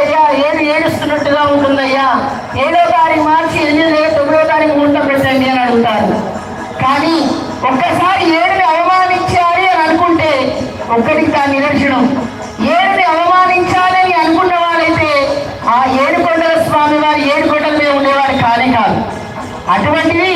అయ్యా ఏడు ఏడుస్తున్నట్టుగా ఉంటుందయ్యా, 7వ తారీఖు మార్చి 9వ తారీఖు ముహూర్తం పెట్టండి అని అడుగుతారు. కానీ ఒక్కసారి 7ని అవమానించాలి అని అనుకుంటే ఒక్కడికి తా నిదర్శనం. 7ని అవమానించాలి అని అనుకున్న వాళ్ళైతే ఆ 7 కొండల స్వామి వారు 7 కొండల మీద ఉండేవారు కానే కాదు. అటువంటిది